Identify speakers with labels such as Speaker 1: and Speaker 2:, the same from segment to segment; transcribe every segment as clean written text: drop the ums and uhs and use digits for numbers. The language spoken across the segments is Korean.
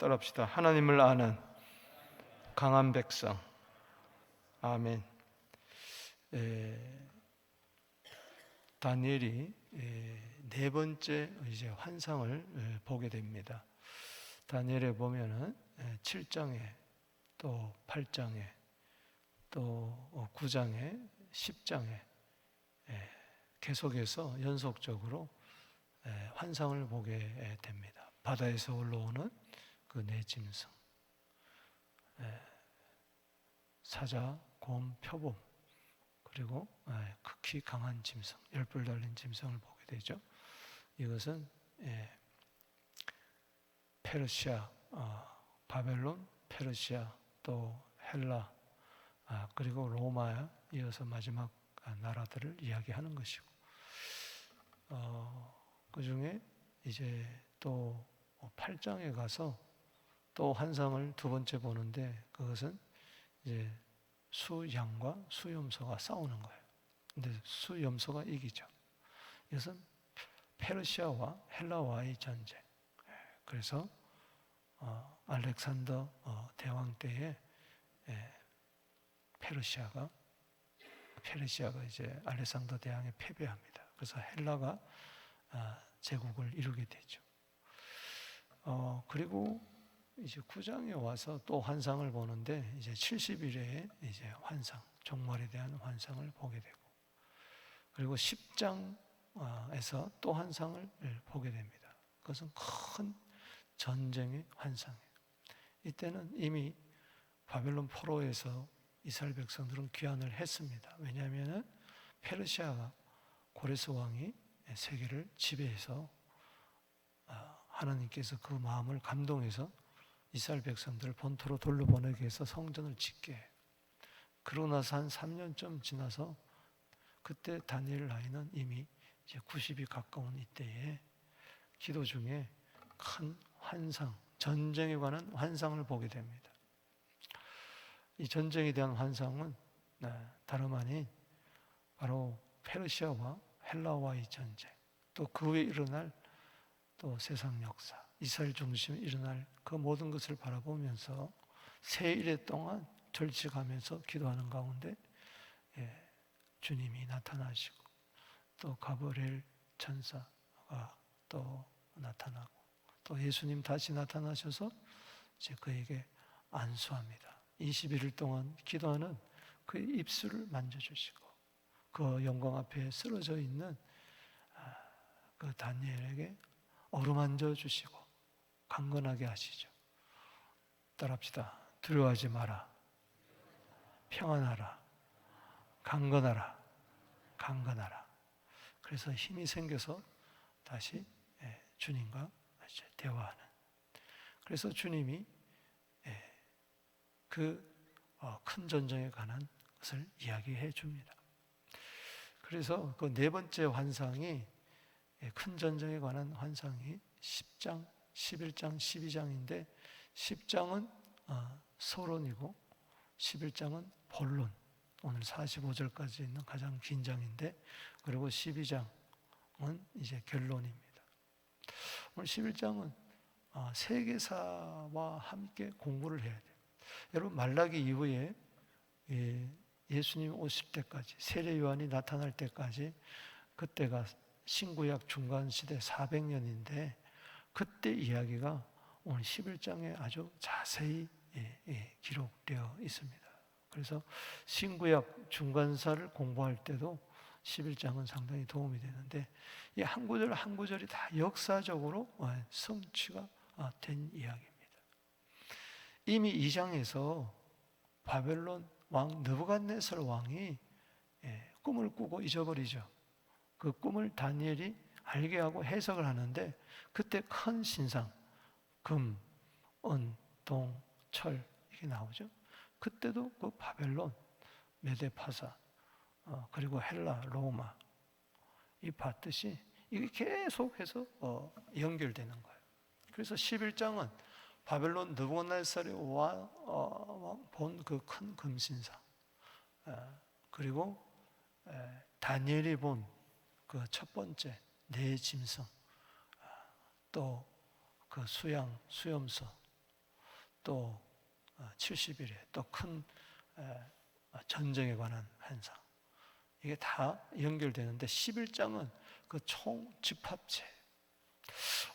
Speaker 1: 따라합시다. 하나님을 아는 강한 백성. 아멘. 다니엘이 네 번째 이제 환상을 보게 됩니다. 다니엘에 보면은 7장에 또 8장에 또 9장에 10장에 계속해서 연속적으로 환상을 보게 됩니다. 바다에서 올라오는 그 네 짐승, 사자, 곰, 표범, 그리고 극히 강한 짐승, 열불 달린 짐승을 보게 되죠. 이것은 페르시아, 바벨론, 페르시아, 또 헬라, 그리고 로마에 이어서 마지막 나라들을 이야기하는 것이고, 그 중에 이제 또 8장에 가서 또 환상을 두 번째 보는데, 그것은 이제 수양과 수염소가 싸우는 거예요. 근데 수염소가 이기죠. 이것은 페르시아와 헬라와의 전쟁. 그래서 알렉산더 대왕 때에 페르시아가 이제 알렉산더 대왕에 패배합니다. 그래서 헬라가 제국을 이루게 되죠. 그리고 이제 9장에 와서 또 환상을 보는데, 이제 70일의 이제 환상, 종말에 대한 환상을 보게 되고, 그리고 10장에서 또 환상을 보게 됩니다. 그것은 큰 전쟁의 환상이에요. 이때는 이미 바벨론 포로에서 이스라엘 백성들은 귀환을 했습니다. 왜냐하면 페르시아가 고레스 왕이 세계를 지배해서 하나님께서 그 마음을 감동해서 이스라엘 백성들을 본토로 돌려보내기 위해서 성전을 짓게 해요. 그러고 나서 한 3년쯤 지나서 그때 다니엘 나이는 이미 이제 90이 가까운 이때에 기도 중에 큰 환상, 전쟁에 관한 환상을 보게 됩니다. 이 전쟁에 대한 환상은 다름 아닌 바로 페르시아와 헬라와의 전쟁, 또 그 후에 일어날 또 세상 역사, 이스라엘 중심에 일어날 그 모든 것을 바라보면서 세 일에 동안 절칙하면서 기도하는 가운데 주님이 나타나시고, 또 가브리엘 천사가 또 나타나고, 또 예수님 다시 나타나셔서 이제 그에게 안수합니다. 21일 동안 기도하는 그 입술을 만져주시고, 그 영광 앞에 쓰러져 있는 그 다니엘에게 어루만져 주시고 강건하게 하시죠. 따라합시다. 두려워하지 마라. 평안하라. 강건하라. 강건하라. 그래서 힘이 생겨서 다시 주님과 대화하는. 그래서 주님이 그 큰 전쟁에 관한 것을 이야기해 줍니다. 그래서 그 네 번째 환상이, 큰 전쟁에 관한 환상이 10장, 11장, 12장인데 10장은 서론이고 11장은 본론, 오늘 45절까지 있는 가장 긴 장인데, 그리고 12장은 이제 결론입니다. 오늘 11장은 세계사와 함께 공부를 해야 돼요. 여러분, 말라기 이후에 예수님 오실 때까지, 세례 요한이 나타날 때까지, 그때가 신구약 중간시대 400년인데 그때 이야기가 오늘 11장에 아주 자세히 기록되어 있습니다. 그래서 신구약 중간사를 공부할 때도 11장은 상당히 도움이 되는데, 이 한 구절 한 구절이 다 역사적으로 성취가 된 이야기입니다. 이미 2장에서 바벨론 왕 느부갓네살 왕이 꿈을 꾸고 잊어버리죠. 그 꿈을 다니엘이 알게 하고 해석을 하는데, 그때 큰 신상, 금, 은, 동, 철 이게 나오죠. 그때도 그 바벨론, 메데파사, 그리고 헬라, 로마 이 봤듯이 이게 계속해서 연결되는 거예요. 그래서 11장은 바벨론 느부갓네살이 본 그 큰 금신상, 그리고 다니엘이 본 그 첫 번째 네 짐승, 또 그 수염소, 또 70일에 또 큰 전쟁에 관한 환상, 이게 다 연결되는데 11장은 그 총 집합체.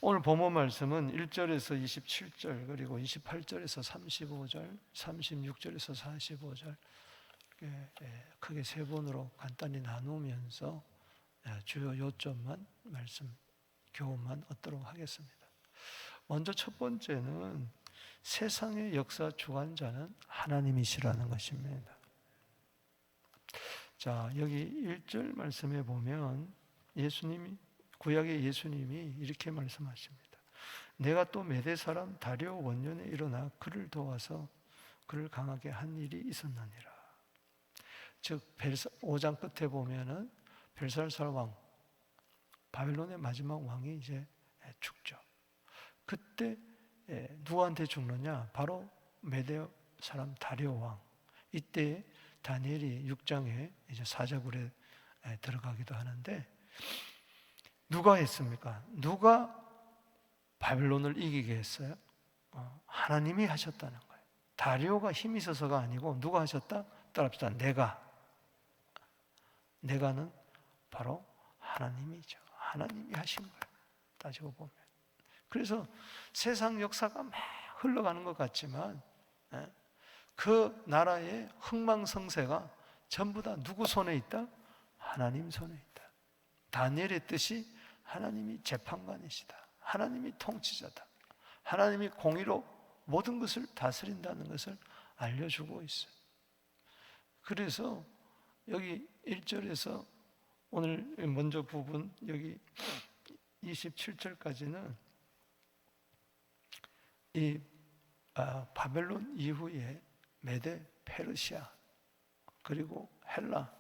Speaker 1: 오늘 본문 말씀은 1절에서 27절 그리고 28절에서 35절 36절에서 45절 크게 세 번으로 간단히 나누면서 주요 요점만 말씀 교훈만 얻도록 하겠습니다. 먼저 첫 번째는 세상의 역사 주관자는 하나님이시라는 것입니다. 자, 여기 1절 말씀에 보면 구약의 예수님이 이렇게 말씀하십니다. 내가 또 메대 사람 다리오 원년에 일어나 그를 도와서 그를 강하게 한 일이 있었느니라. 즉 5장 끝에 보면은 벨사살 왕, 바벨론의 마지막 왕이 이제 죽죠. 그때 누구한테 죽느냐? 바로 메대 사람 다리오 왕. 이때 다니엘이 6장에 이제 사자굴에 들어가기도 하는데, 누가 했습니까? 누가 바벨론을 이기게 했어요? 하나님이 하셨다는 거예요. 다리오가 힘이 있어서가 아니고 누가 하셨다? 따라합시다. 내가는 바로 하나님이죠. 하나님이 하신 거예요. 따지고 보면. 그래서 세상 역사가 막 흘러가는 것 같지만 그 나라의 흥망성쇠가 전부 다 누구 손에 있다? 하나님 손에 있다. 다니엘의 뜻이 하나님이 재판관이시다. 하나님이 통치자다. 하나님이 공의로 모든 것을 다스린다는 것을 알려주고 있어요. 그래서 여기 1절에서 오늘 먼저 부분 여기 27절까지는 이 바벨론 이후에 메데, 페르시아, 그리고 헬라,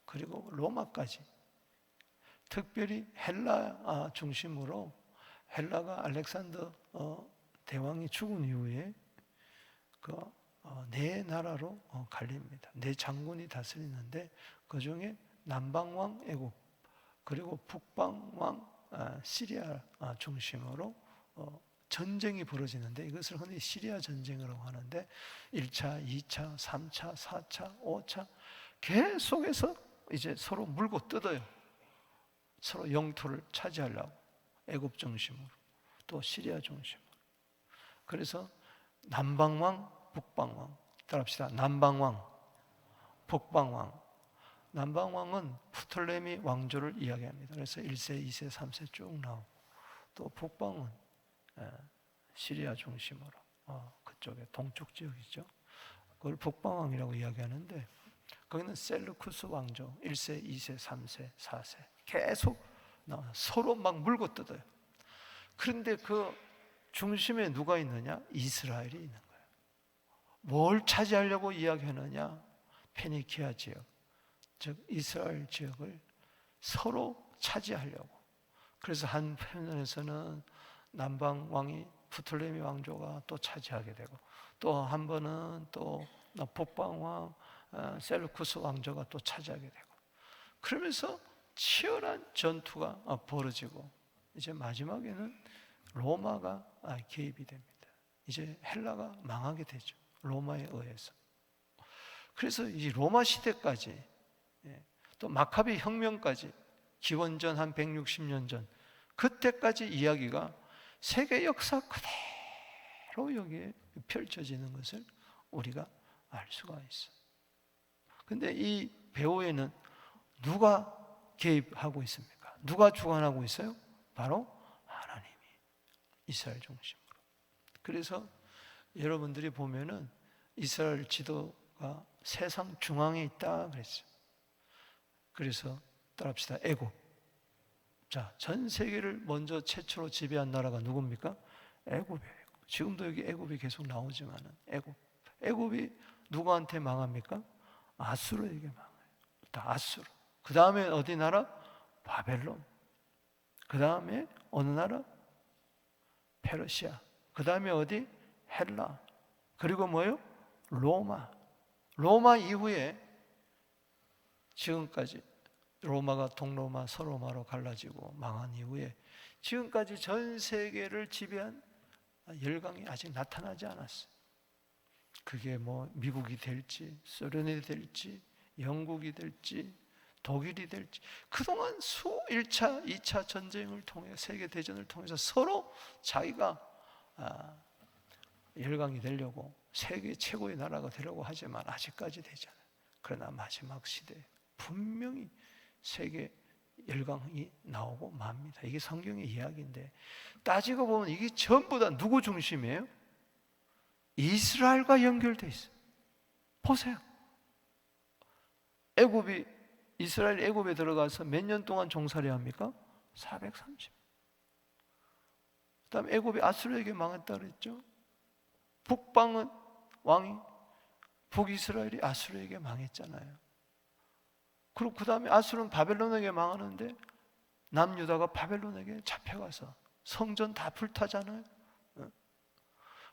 Speaker 1: 그리고 로마까지, 특별히 헬라 중심으로 헬라가 알렉산더 대왕이 죽은 이후에 네 나라로 갈립니다. 네 장군이 다스리는데 그 중에 남방왕 애굽, 그리고 북방왕 시리아 중심으로 전쟁이 벌어지는데, 이것을 흔히 시리아 전쟁이라고 하는데 1차, 2차, 3차, 4차, 5차 계속해서 이제 서로 물고 뜯어요. 서로 영토를 차지하려고, 애굽 중심으로 또 시리아 중심으로. 그래서 남방왕, 북방왕, 따라합시다. 남방왕, 북방왕. 남방왕은 프톨레미 왕조를 이야기합니다. 그래서 1세, 2세, 3세 쭉 나오고, 또 북방은 시리아 중심으로 그쪽에 동쪽 지역이죠. 그걸 북방왕이라고 이야기하는데, 거기는 셀루쿠스 왕조 1세, 2세, 3세, 4세 계속 나와서 서로 막 물고 뜯어요. 그런데 그 중심에 누가 있느냐? 이스라엘이 있는 거예요. 뭘 차지하려고 이야기하느냐? 페니키아 지역, 즉 이스라엘 지역을 서로 차지하려고. 그래서 한편에서는 남방 왕이 프톨레미 왕조가 또 차지하게 되고, 또 한 번은 또 북방 왕 셀루쿠스 왕조가 또 차지하게 되고, 그러면서 치열한 전투가 벌어지고, 이제 마지막에는 로마가 개입이 됩니다. 이제 헬라가 망하게 되죠. 로마에 의해서. 그래서 이 로마 시대까지, 또 마카비 혁명까지, 기원전 한 160년 전, 그때까지 이야기가 세계 역사 그대로 여기에 펼쳐지는 것을 우리가 알 수가 있어요. 근데 이 배후에는 누가 개입하고 있습니까? 누가 주관하고 있어요? 바로 하나님이, 이스라엘 중심으로. 그래서 여러분들이 보면은 이스라엘 지도가 세상 중앙에 있다 그랬어요. 그래서 따라합시다. 애굽. 자, 전 세계를 먼저 최초로 지배한 나라가 누굽니까? 애굽이에요. 지금도 여기 애굽이 계속 나오지만은 애굽이 누구한테 망합니까? 아수르에게 망해요. 다 아수르. 그 다음에 어디 나라? 바벨론. 그 다음에 어느 나라? 페르시아. 그 다음에 어디? 헬라. 그리고 뭐요? 로마. 로마 이후에 지금까지, 로마가 동로마, 서로마로 갈라지고 망한 이후에 지금까지 전 세계를 지배한 열강이 아직 나타나지 않았어요. 그게 뭐 미국이 될지 소련이 될지 영국이 될지 독일이 될지 그동안 1차, 2차 전쟁을 통해 세계대전을 통해서 서로 자기가 열강이 되려고 세계 최고의 나라가 되려고 하지만 아직까지 되잖아요. 그러나 마지막 시대에 분명히 세계 열강이 나오고 맙니다. 이게 성경의 이야기인데 따지고 보면 이게 전부 다 누구 중심이에요? 이스라엘과 연결되어 있어요. 보세요. 이스라엘 애굽에 들어가서 몇 년 동안 종살이 합니까? 430. 그다음 애굽이 아수르에게 망했다 그랬죠. 북방은 왕이 북이스라엘이 아수르에게 망했잖아요. 그리고 그 다음에 아수르는 바벨론에게 망하는데 남유다가 바벨론에게 잡혀가서 성전 다 불타잖아요.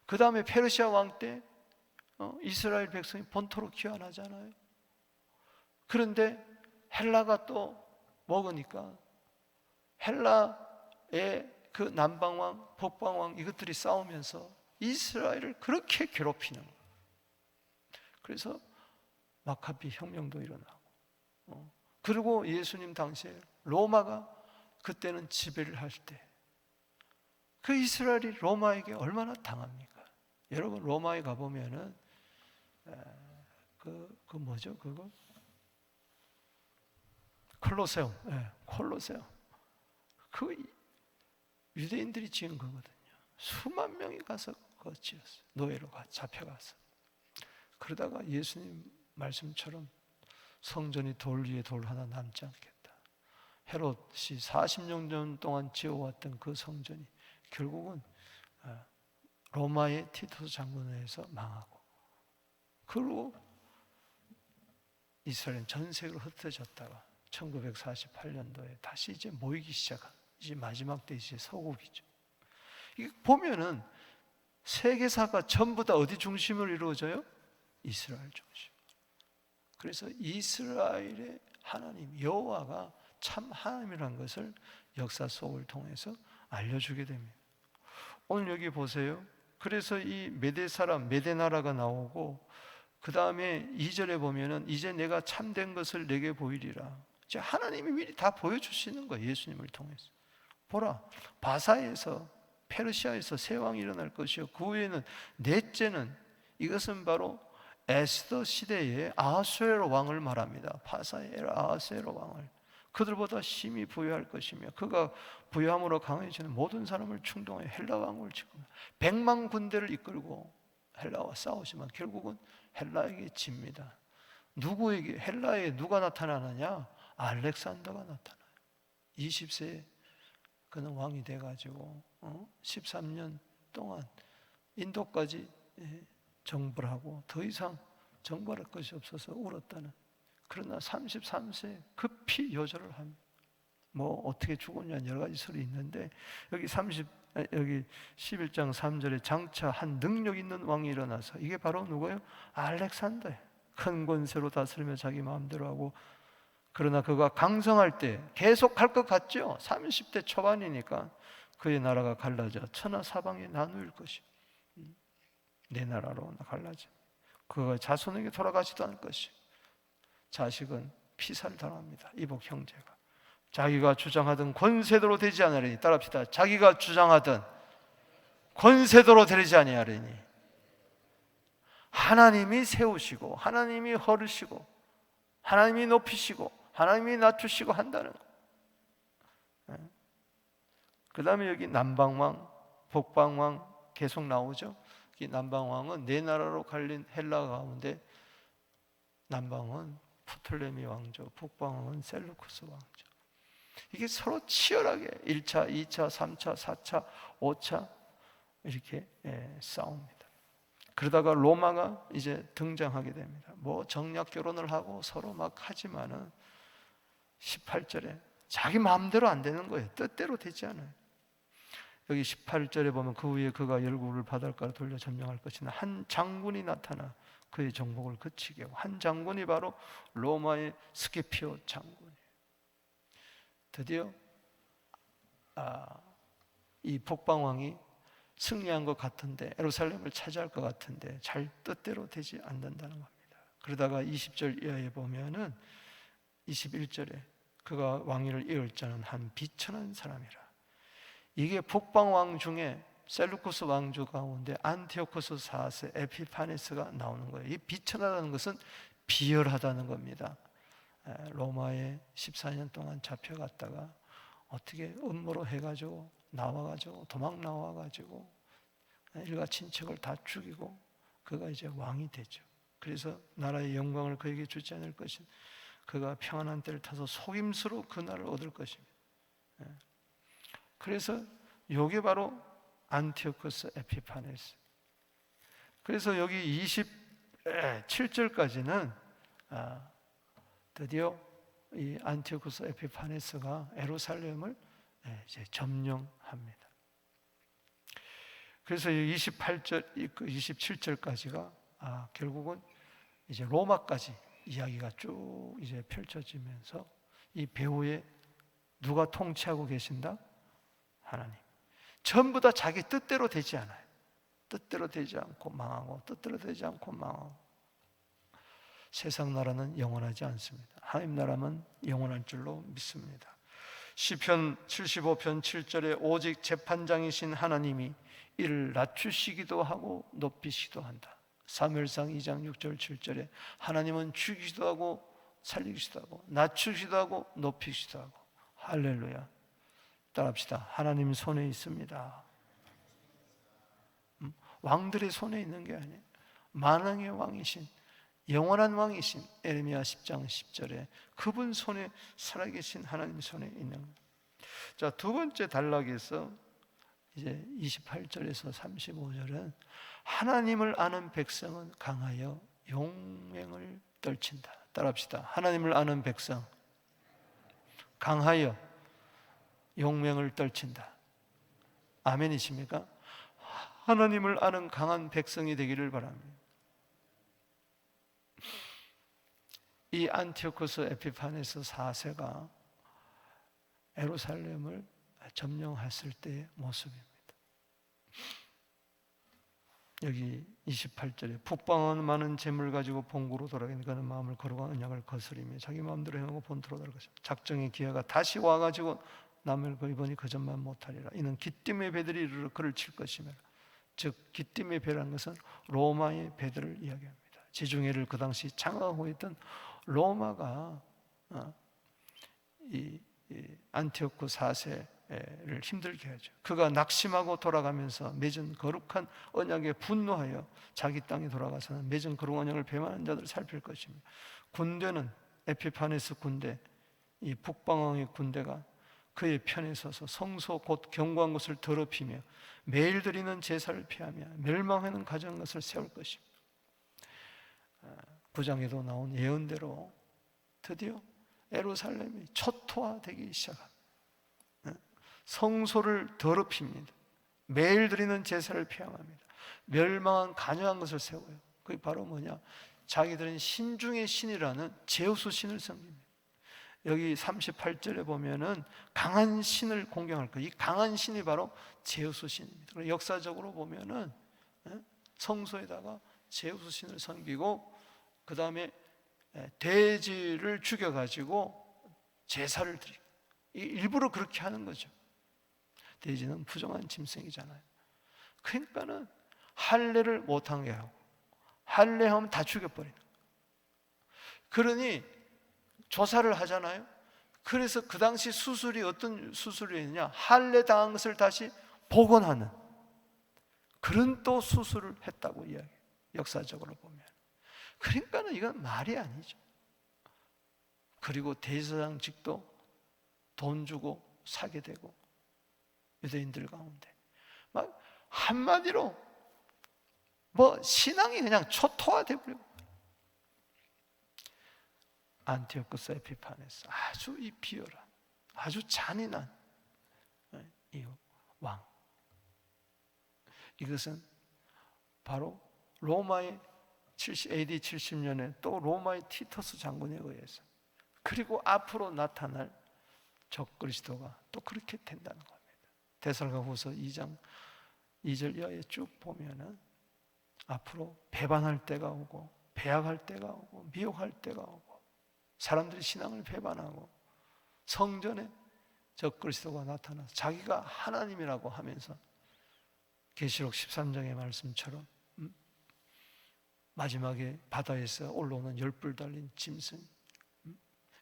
Speaker 1: 그 다음에 페르시아 왕 때 이스라엘 백성이 본토로 귀환하잖아요. 그런데 헬라가 또 먹으니까 헬라의 그 남방왕, 북방왕 이것들이 싸우면서 이스라엘을 그렇게 괴롭히는 거예요. 그래서 마카비 혁명도 일어나고 그리고 예수님 당시에 로마가 그때는 지배를 할 때 그 이스라엘이 로마에게 얼마나 당합니까? 여러분 로마에 가보면은 그 뭐죠? 그거? 콜로세움. 콜로세움. 그 유대인들이 지은 거거든요. 수만 명이 가서 그거 지었어요. 노예로 잡혀가서. 그러다가 예수님 말씀처럼 성전이 돌 위에 돌 하나 남지 않겠다. 헤롯이 40년 동안 지어왔던 그 성전이 결국은 로마의 티투스 장군에 의해서 망하고 그리고 이스라엘은 전 세계로 흩어졌다가 1948년도에 다시 이제 모이기 시작한 이제 마지막 때 이제 서국이죠. 이게 보면은 세계사가 전부 다 어디 중심으로 이루어져요? 이스라엘 중심. 그래서 이스라엘의 하나님 여호와가 참 하나님이라는 것을 역사 속을 통해서 알려주게 됩니다. 오늘 여기 보세요. 그래서 이 메대 사람 메대 나라가 나오고 그 다음에 2절에 보면은 이제 내가 참된 것을 내게 보이리라. 이제 하나님이 미리 다 보여주시는 거예요. 예수님을 통해서. 보라, 바사에서 페르시아에서 새 왕이 일어날 것이요 그 후에는 넷째는 이것은 바로 에스더 시대의 아하수에로 왕을 말합니다. 바사의 아하수에로 왕을 그들보다 심히 부유할 것이며 그가 부유함으로 강해지는 모든 사람을 충동해 헬라 왕을 지금 100만 군대를 이끌고 헬라와 싸우지만 결국은 헬라에게 집니다. 누구에게? 헬라에 누가 나타나느냐? 알렉산더가 나타나요. 20세에 그는 왕이 돼가지고 13년 동안 인도까지 정벌 하고 더 이상 정벌할 것이 없어서 울었다는. 그러나 33세에 급히 요절을 합니다. 뭐 어떻게 죽었냐 여러 가지 설이 있는데 여기 11장 3절에 장차 한 능력 있는 왕이 일어나서 이게 바로 누구예요? 알렉산더예요. 큰 권세로 다스리며 자기 마음대로 하고 그러나 그가 강성할 때 계속 할 것 같죠? 30대 초반이니까 그의 나라가 갈라져 천하 사방에 나누일 것이요 내 나라로 갈라져 그가 자손에게 돌아가지도 않을 것이요 자식은 피살을 당합니다. 이복 형제가 자기가 주장하던 권세대로 되지 않으리니 따라합시다. 자기가 주장하던 권세대로 되지 아니하리니 하나님이 세우시고 하나님이 허르시고 하나님이 높이시고 하나님이 낮추시고 한다는 거. 그 다음에 여기 남방왕 북방왕 계속 나오죠. 이 남방왕은 네 나라로 갈린 헬라 가운데 남방은 프톨레미 왕조, 북방은 셀루쿠스 왕조. 이게 서로 치열하게 1차, 2차, 3차, 4차, 5차 이렇게 싸웁니다. 그러다가 로마가 이제 등장하게 됩니다. 뭐 정략 결혼을 하고 서로 막 하지만은 18절에 자기 마음대로 안 되는 거예요. 뜻대로 되지 않아요. 여기 18절에 보면 그 후에 그가 열국을 바닷가로 돌려 점령할 것이나 한 장군이 나타나 그의 정복을 그치게 하고 한 장군이 바로 로마의 스키피오 장군이에요. 드디어 이 북방왕이 승리한 것 같은데, 예루살렘을 차지할 것 같은데 잘 뜻대로 되지 않는다는 겁니다. 그러다가 20절 이하에 보면은 21절에 그가 왕위를 이을 자는 한 비천한 사람이라. 이게 북방 왕 중에 셀루쿠스 왕조 가운데 안티오코스 4세 에피파네스가 나오는 거예요. 이 비천하다는 것은 비열하다는 겁니다. 로마에 14년 동안 잡혀갔다가 어떻게 음모로 해가지고 나와가지고 도망 나와가지고 일가 친척을 다 죽이고 그가 이제 왕이 되죠. 그래서 나라의 영광을 그에게 주지 않을 것인, 그가 평안한 때를 타서 속임수로 그 날을 얻을 것입니다. 그래서 이게 바로 안티오코스 에피파네스. 그래서 여기 27절까지는 드디어 이 안티오코스 에피파네스가 예루살렘을 이제 점령합니다. 그래서 28절, 27절까지가 결국은 이제 로마까지 이야기가 쭉 이제 펼쳐지면서 이 배후에 누가 통치하고 계신다? 하나님. 전부 다 자기 뜻대로 되지 않아요. 뜻대로 되지 않고 망하고, 뜻대로 되지 않고 망하고. 세상 나라는 영원하지 않습니다. 하나님 나라만 영원할 줄로 믿습니다. 시편 75편 7절에 오직 재판장이신 하나님이 이를 낮추시기도 하고 높이시기도 한다. 사무엘상 2장 6절 7절에 하나님은 죽이기도 하고 살리기도 하고 낮추기도 하고 높이기도 하고. 할렐루야. 따라합시다. 하나님 손에 있습니다. 왕들의 손에 있는 게 아니에요. 만왕의 왕이신, 영원한 왕이신 에레미야 10장 10절에 그분 손에, 살아계신 하나님 손에 있는 거예요. 자, 두 번째 단락에서 이제 28절에서 35절은 하나님을 아는 백성은 강하여 용맹을 떨친다. 따라합시다. 하나님을 아는 백성 강하여 용맹을 떨친다. 아멘이십니까? 하나님을 아는 강한 백성이 되기를 바랍니다. 이 안티오코스 에피파네스 4세가 예루살렘을 점령했을 때의 모습입니다. 여기 28절에 북방은 많은 재물 가지고 본국으로 돌아가니 그는 마음을 거룩한 언약을 거스리며 자기 마음대로 행하고 본토로 돌아갈 것이다. 작정의 기회가 다시 와가지고 남을 거입으니 그전만 못하리라. 이는 기띔의 배들이 이르러 그를 칠 것이며, 즉 기띔의 배라는 것은 로마의 배들을 이야기합니다. 지중해를 그 당시 장악하고 있던 로마가 이 안티오코 4세를 힘들게 하죠. 그가 낙심하고 돌아가면서 맺은 거룩한 언약에 분노하여 자기 땅에 돌아가서는 맺은 거룩한 언약을 배반한 자들을 살필 것입니다. 군대는 에피파네스 군대, 이 북방왕의 군대가 그의 편에 서서 성소 곧 경고한 것을 더럽히며 매일 드리는 제사를 피하며 멸망하는 가져간 것을 세울 것입니다. 9장에도 나온 예언대로 드디어 예루살렘이 초토화되기 시작합니다. 성소를 더럽힙니다. 매일 드리는 제사를 피함합니다. 멸망한 간여한 것을 세워요. 그게 바로 뭐냐? 자기들은 신중의 신이라는 제우스 신을 섬깁니다. 여기 38절에 보면은 강한 신을 공경할 거예요. 이 강한 신이 바로 제우스 신입니다. 역사적으로 보면은 성소에다가 제우스 신을 섬기고 그 다음에 돼지를 죽여가지고 제사를 드리고, 일부러 그렇게 하는 거죠. 돼지는 부정한 짐승이잖아요. 그러니까는 할례를 못하게 하고, 할례하면 다 죽여버리는 거예요. 그러니 조사를 하잖아요. 그래서 그 당시 수술이 어떤 수술이었냐? 할례 당한 것을 다시 복원하는 그런 또 수술을 했다고 이야기해요. 역사적으로 보면. 그러니까는 이건 말이 아니죠. 그리고 대제사장직도 돈 주고 사게 되고, 유대인들 가운데 막 한마디로 뭐 신앙이 그냥 초토화돼 버리고. 안티오코스 에피파네스, 아주 이 비열한, 아주 잔인한 이 왕. 이것은 바로 로마의 AD 70년에 또 로마의 티터스 장군에 의해서, 그리고 앞으로 나타날 적그리스도가 또 그렇게 된다는 겁니다. 데살로니가후서 2장 2절 이하에 쭉 보면은 앞으로 배반할 때가 오고 배약할 때가 오고 미혹할 때가 오고 사람들이 신앙을 배반하고 성전에 적그리스도가 나타나서 자기가 하나님이라고 하면서 계시록 13장의 말씀처럼 마지막에 바다에서 올라오는 열불 달린 짐승,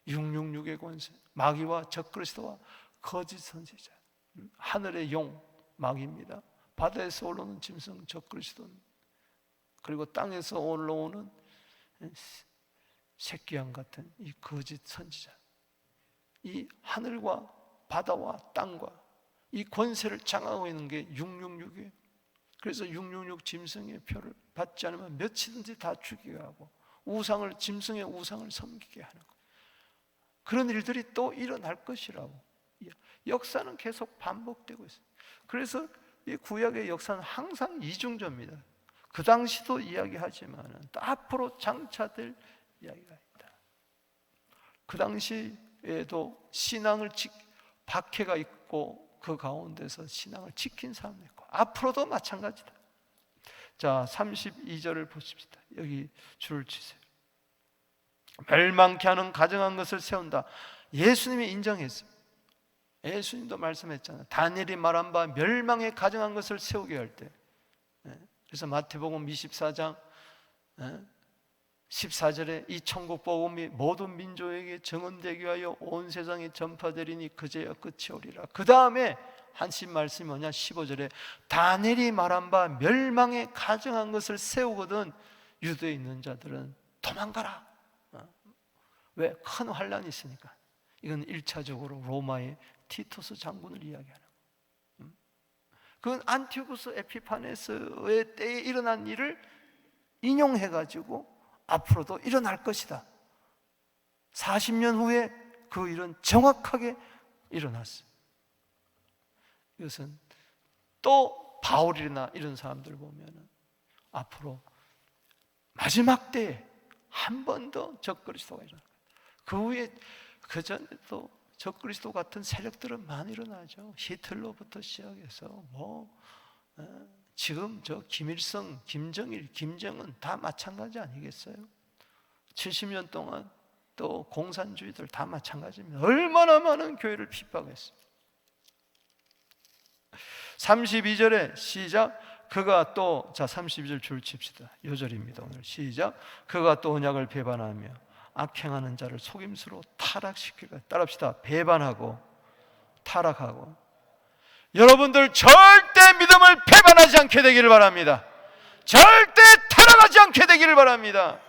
Speaker 1: 666의 권세, 마귀와 적그리스도와 거짓 선지자, 하늘의 용 마귀입니다. 바다에서 올라오는 짐승 적그리스도는, 그리고 땅에서 올라오는 새끼양 같은 이 거짓 선지자, 이 하늘과 바다와 땅과 이 권세를 장악하고 있는 게 666이에요. 그래서 666 짐승의 표를 받지 않으면 며칠든지 다 죽이게 하고 짐승의 우상을 섬기게 하는 것, 그런 일들이 또 일어날 것이라고. 역사는 계속 반복되고 있어요. 그래서 이 구약의 역사는 항상 이중조입니다. 그 당시도 이야기하지만 또 앞으로 장차될 이야기가 있다. 그 당시에도 박해가 있고 그 가운데서 신앙을 지킨 사람도 있고 앞으로도 마찬가지다. 자, 32절을 보십시다. 여기 줄을 치세요. 멸망케 하는 가증한 것을 세운다. 예수님이 인정했어요. 예수님도 말씀했잖아요. 다니엘이 말한 바 멸망에 가증한 것을 세우게 할 때. 그래서 마태복음 24장 14절에 이 천국 복음이 모든 민족에게 증언되게 하여 온 세상에 전파되리니 그제야 끝이 오리라. 그 다음에 한신 말씀이 뭐냐? 15절에 다니엘이 말한 바 멸망에 가증한 것을 세우거든 유대에 있는 자들은 도망가라. 왜? 큰 환란이 있으니까. 이건 1차적으로 로마의 티토스 장군을 이야기하는 거예요. 그건 안티오쿠스 에피파네스의 때에 일어난 일을 인용해가지고 앞으로도 일어날 것이다. 40년 후에 그 일은 정확하게 일어났어요. 이것은 또 바울이나 이런 사람들 보면은 앞으로 마지막 때에 한 번 더 적그리스도가 일어날 거예요. 그 후에 그 전에도 적그리스도 같은 세력들은 많이 일어나죠. 히틀러부터 시작해서 지금 김일성, 김정일, 김정은 다 마찬가지 아니겠어요? 70년 동안 또 공산주의들 다 마찬가지입니다. 얼마나 많은 교회를 핍박했어요. 32절에 시작. 그가 또, 자 32절 줄 칩시다. 요절입니다. 오늘 시작. 그가 또 언약을 배반하며 악행하는 자를 속임수로 타락시키고, 따라합시다. 배반하고 타락하고. 여러분들 절대 믿음을 배반하지 않게 되기를 바랍니다. 절대 타락하지 않게 되기를 바랍니다.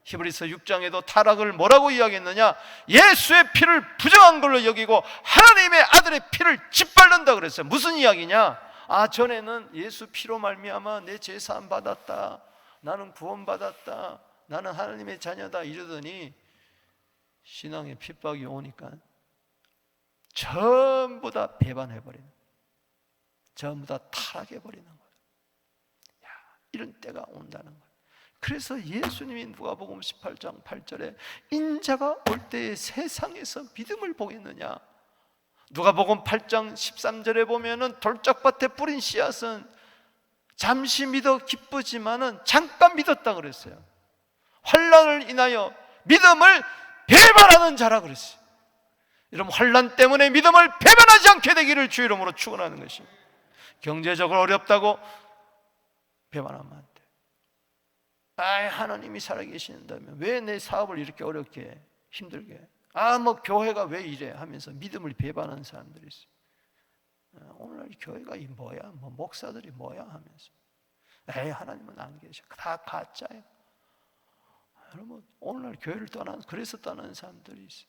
Speaker 1: 히브리서 6장에도 타락을 뭐라고 이야기했느냐? 예수의 피를 부정한 걸로 여기고 하나님의 아들의 피를 짓밟는다 그랬어요. 무슨 이야기냐? 전에는 예수 피로 말미암아 내 죄 사함 받았다, 나는 구원 받았다, 나는 하나님의 자녀다 이러더니 신앙의 핍박이 오니까 전부 다 배반해버리는, 전부 다 타락해버리는 거예요. 이런 때가 온다는 거예요. 그래서 예수님이 누가복음 18장 8절에 인자가 올 때에 세상에서 믿음을 보겠느냐? 누가복음 8장 13절에 보면은 돌짝밭에 뿌린 씨앗은 잠시 믿어 기쁘지만은 잠깐 믿었다 그랬어요. 환난을 인하여 믿음을 배반하는 자라 그랬어요. 여러분, 환난 때문에 믿음을 배반하지 않게 되기를 주 이름으로 축원하는 것입니다. 경제적으로 어렵다고 배반하면 안 돼. 하나님이 살아계신다면 왜 내 사업을 이렇게 어렵게 힘들게 해? 교회가 왜 이래 하면서 믿음을 배반하는 사람들이 있어요. 오늘 교회가 뭐야? 목사들이 뭐야? 하면서 하나님은 안 계셔. 다 가짜예요. 여러분, 오늘날 교회를 그래서 떠나는 사람들이 있어요.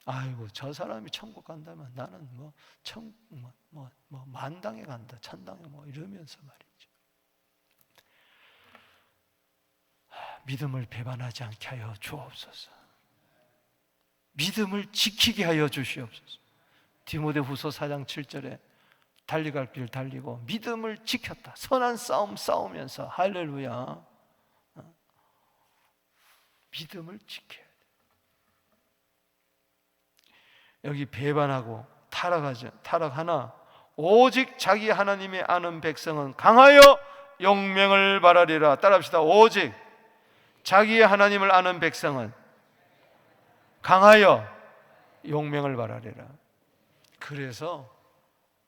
Speaker 1: 아이고, 저 사람이 천국 간다면 나는 만당에 간다, 천당에 이러면서 말이죠. 믿음을 배반하지 않게 하여 주옵소서. 믿음을 지키게 하여 주시옵소서. 디모데후서 4장 7절에 달려갈 길 달리고 믿음을 지켰다. 선한 싸움 싸우면서 할렐루야. 믿음을 지켜야 돼. 여기 배반하고 타락하나 오직 자기 하나님이 아는 백성은 강하여 용맹을 바라리라. 따라합시다. 오직 자기의 하나님을 아는 백성은 강하여 용맹을 바라리라. 그래서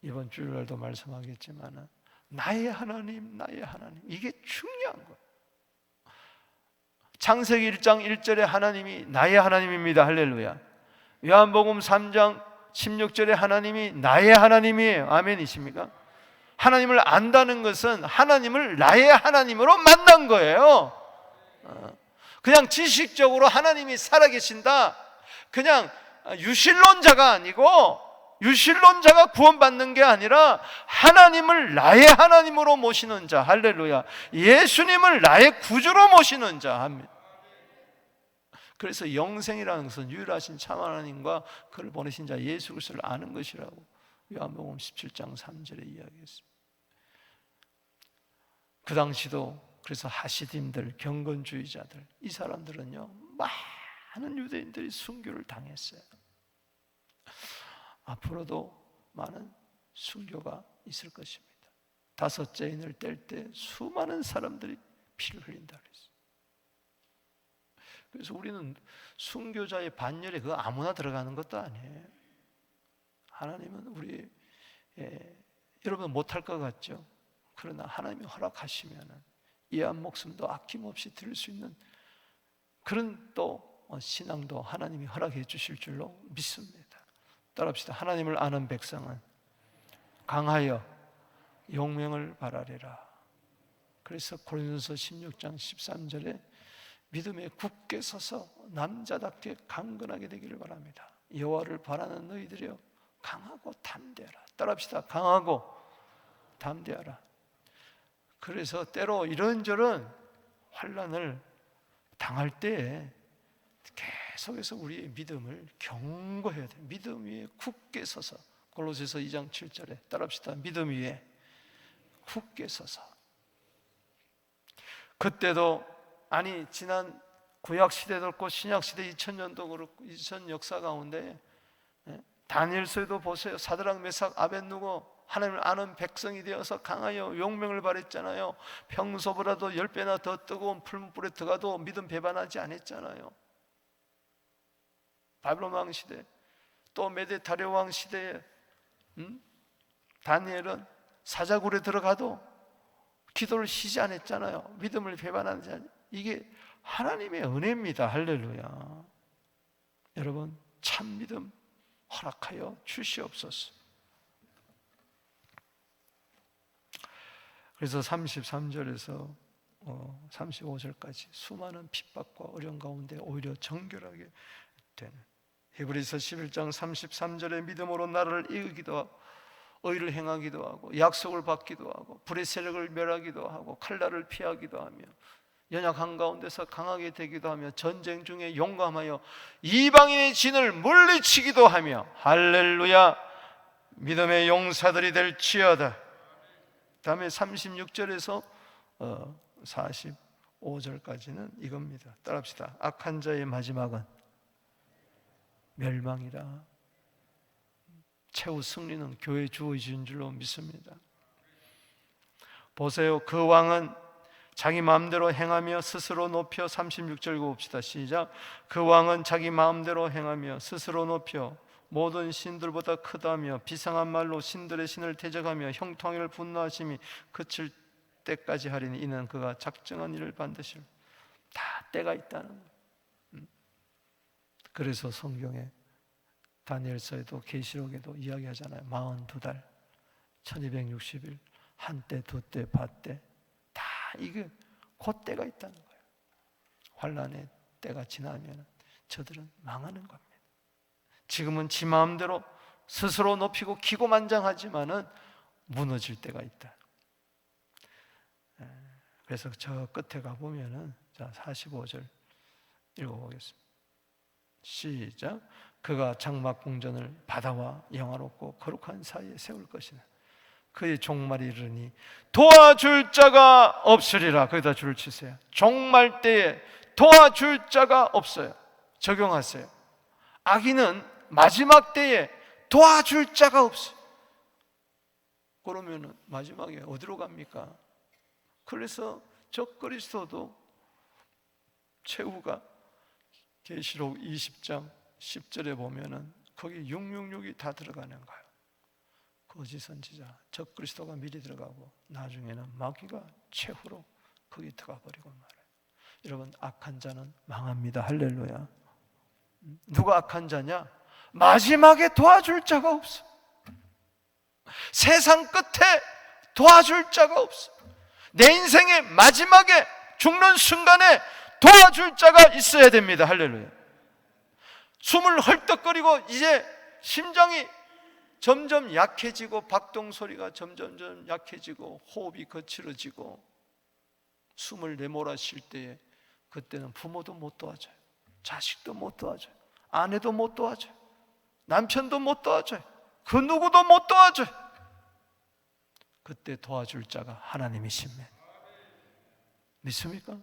Speaker 1: 이번 주일날도 말씀하겠지만 나의 하나님, 나의 하나님, 이게 중요한 거예요. 창세기 1장 1절에 하나님이 나의 하나님입니다. 할렐루야. 요한복음 3장 16절에 하나님이 나의 하나님이에요. 아멘이십니까? 하나님을 안다는 것은 하나님을 나의 하나님으로 만난 거예요. 그냥 지식적으로 하나님이 살아계신다, 그냥 유실론자가 아니고, 유실론자가 구원받는 게 아니라 하나님을 나의 하나님으로 모시는 자. 할렐루야. 예수님을 나의 구주로 모시는 자. 그래서 영생이라는 것은 유일하신 참 하나님과 그를 보내신 자 예수 그리스도를 아는 것이라고 요한복음 17장 3절에 이야기했습니다. 그 당시도 그래서 하시딤들, 경건주의자들, 이 사람들은요, 많은 유대인들이 순교를 당했어요. 앞으로도 많은 순교가 있을 것입니다. 다섯째 인을 뗄 때 수많은 사람들이 피를 흘린다 그랬어요. 그래서 우리는 순교자의 반열에 그거 아무나 들어가는 것도 아니에요. 하나님은 우리, 여러분 못할 것 같죠? 그러나 하나님이 허락하시면 이 한 목숨도 아낌없이 드릴 수 있는 그런 또 신앙도 하나님이 허락해 주실 줄로 믿습니다. 따라합시다. 하나님을 아는 백성은 강하여 용맹을 바라리라. 그래서 고린도서 16장 13절에 믿음에 굳게 서서 남자답게 강건하게 되기를 바랍니다. 여호와를 바라는 너희들이여 강하고 담대하라. 따라합시다. 강하고 담대하라. 그래서 때로 이런저런 환난을 당할 때에 계속해서 우리의 믿음을 견고해야 돼요. 믿음 위에 굳게 서서. 골로새서 2장 7절에 따라합시다. 믿음 위에 굳게 서서. 그때도 아니 지난 구약 시대도 그렇고 신약 시대 2000년도 그렇고 2000 역사 가운데 다니엘서에도 보세요. 사드락 메삭 아벳느고 하나님을 아는 백성이 되어서 강하여 용맹을 발했잖아요. 평소보다도 10배나 더 뜨거운 풀무불에 들어가도 믿음 배반하지 않았잖아요. 바벨론 왕 시대, 또 메데 다리오 왕 시대에 다니엘은 사자굴에 들어가도 기도를 쉬지 않았잖아요. 믿음을 배반하지 않았잖아요. 이게 하나님의 은혜입니다. 할렐루야. 여러분 참 믿음 허락하여 주시옵소서. 그래서 33절에서 35절까지 수많은 핍박과 어려움 가운데 오히려 정결하게 되는, 히브리서 11장 33절에 믿음으로 나라를 이기기도 하고 의를 행하기도 하고 약속을 받기도 하고 불의 세력을 멸하기도 하고 칼날을 피하기도 하며 연약한 가운데서 강하게 되기도 하며 전쟁 중에 용감하여 이방인의 진을 물리치기도 하며 할렐루야 믿음의 용사들이 될지어다. 다음에 36절에서 45절까지는 이겁니다. 따라합시다. 악한 자의 마지막은 멸망이라. 최후 승리는 교회에 주어진 줄로 믿습니다. 보세요. 그 왕은 자기 마음대로 행하며 스스로 높여, 36절 읽어봅시다. 시작. 그 왕은 자기 마음대로 행하며 스스로 높여 모든 신들보다 크다며 비상한 말로 신들의 신을 대적하며 형통하기를 분노하심이 그칠 때까지 하리니 이는 그가 작정한 일을 반드시 다 때가 있다는 거예요. 그래서 성경에 다니엘서에도 계시록에도 이야기하잖아요. 42달 1260일 한때 두때 밭때 다 이게 곧 때가 있다는 거예요. 환난의 때가 지나면 저들은 망하는 겁니다. 지금은 지 마음대로 스스로 높이고 기고만장하지만은 무너질 때가 있다. 그래서 저 끝에 가보면은 자 45절 읽어보겠습니다. 시작. 그가 장막 궁전을 바다와 영화롭고 거룩한 사이에 세울 것이나 그의 종말이 이르니 도와줄 자가 없으리라. 거기다 줄을 치세요. 종말 때에 도와줄 자가 없어요. 적용하세요. 악인은 마지막 때에 도와줄 자가 없어요. 그러면 마지막에 어디로 갑니까? 그래서 적그리스도도 최후가 계시록 20장 10절에 보면은 거기 666이 다 들어가는 거예요. 거짓 선지자, 적그리스도가 미리 들어가고 나중에는 마귀가 최후로 거기 들어가 버리고 말해요. 여러분, 악한 자는 망합니다. 할렐루야. 누가 악한 자냐? 마지막에 도와줄 자가 없어. 세상 끝에 도와줄 자가 없어. 내 인생의 마지막에 죽는 순간에 도와줄 자가 있어야 됩니다. 할렐루야. 숨을 헐떡거리고 이제 심장이 점점 약해지고 박동 소리가 점점 약해지고 호흡이 거칠어지고 숨을 내몰아 쉴 때에 그때는 부모도 못 도와줘요. 자식도 못 도와줘요. 아내도 못 도와줘요. 남편도 못 도와줘요. 그 누구도 못 도와줘요. 그때 도와줄 자가 하나님이십니다. 믿습니까?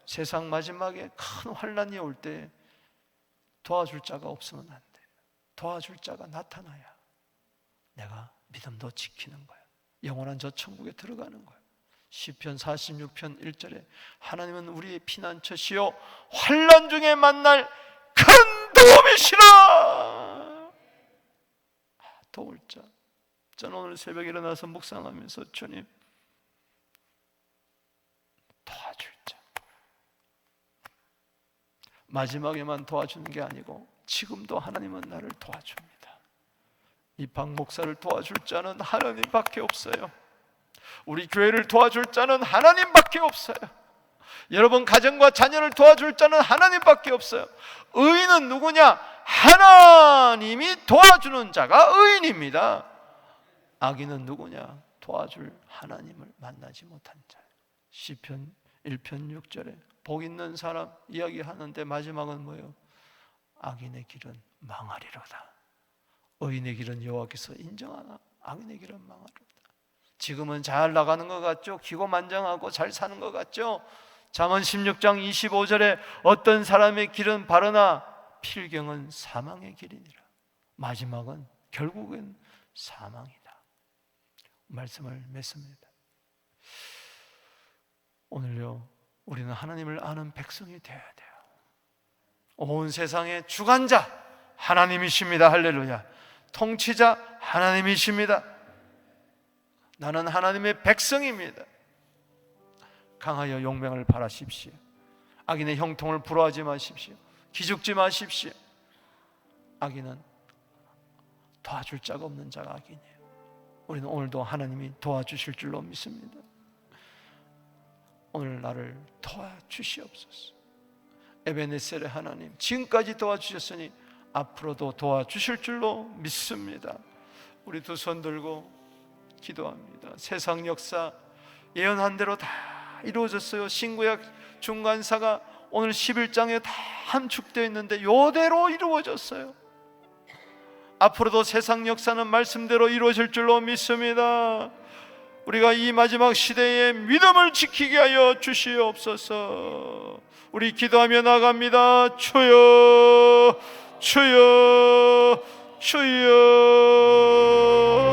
Speaker 1: 세상 마지막에 큰 환난이 올 때 도와줄 자가 없으면 안 돼. 도와줄 자가 나타나야 내가 믿음도 지키는 거야. 영원한 저 천국에 들어가는 거야. 시편 46편 1절에 하나님은 우리의 피난처시요 환난 중에 만날 큰 도움이시라. 도울 자. 저는 오늘 새벽에 일어나서 묵상하면서 주님, 도와줄 자. 마지막에만 도와주는 게 아니고 지금도 하나님은 나를 도와줍니다. 이 박 목사를 도와줄 자는 하나님밖에 없어요. 우리 교회를 도와줄 자는 하나님밖에 없어요. 여러분 가정과 자녀를 도와줄 자는 하나님밖에 없어요. 의인은 누구냐? 하나님이 도와주는 자가 의인입니다. 악인은 누구냐? 도와줄 하나님을 만나지 못한 자. 시편 1편 6절에 복 있는 사람 이야기하는데 마지막은 뭐예요? 악인의 길은 망하리로다. 의인의 길은 여호와께서 인정하나 악인의 길은 망하리로다. 지금은 잘 나가는 것 같죠? 기고만장하고 잘 사는 것 같죠? 잠언 16장 25절에 어떤 사람의 길은 바르나 필경은 사망의 길이니라. 마지막은 결국은 사망이다. 말씀을 맺습니다. 오늘요, 우리는 하나님을 아는 백성이 되어야 돼요. 온 세상의 주관자 하나님이십니다. 할렐루야. 통치자 하나님이십니다. 나는 하나님의 백성입니다. 강하여 용맹을 바라십시오. 악인의 형통을 부러워하지 마십시오. 기죽지 마십시오. 악인은 도와줄 자가 없는 자가 악인이에요. 우리는 오늘도 하나님이 도와주실 줄로 믿습니다. 오늘 나를 도와주시옵소서. 에베네셀의 하나님, 지금까지 도와주셨으니 앞으로도 도와주실 줄로 믿습니다. 우리 두 손 들고 기도합니다. 세상 역사 예언한 대로 다 이루어졌어요. 신구약 중간사가 오늘 11장에 다 함축되어 있는데 이대로 이루어졌어요. 앞으로도 세상 역사는 말씀대로 이루어질 줄로 믿습니다. 우리가 이 마지막 시대에 믿음을 지키게 하여 주시옵소서. 우리 기도하며 나갑니다. 주여, 주여, 주여.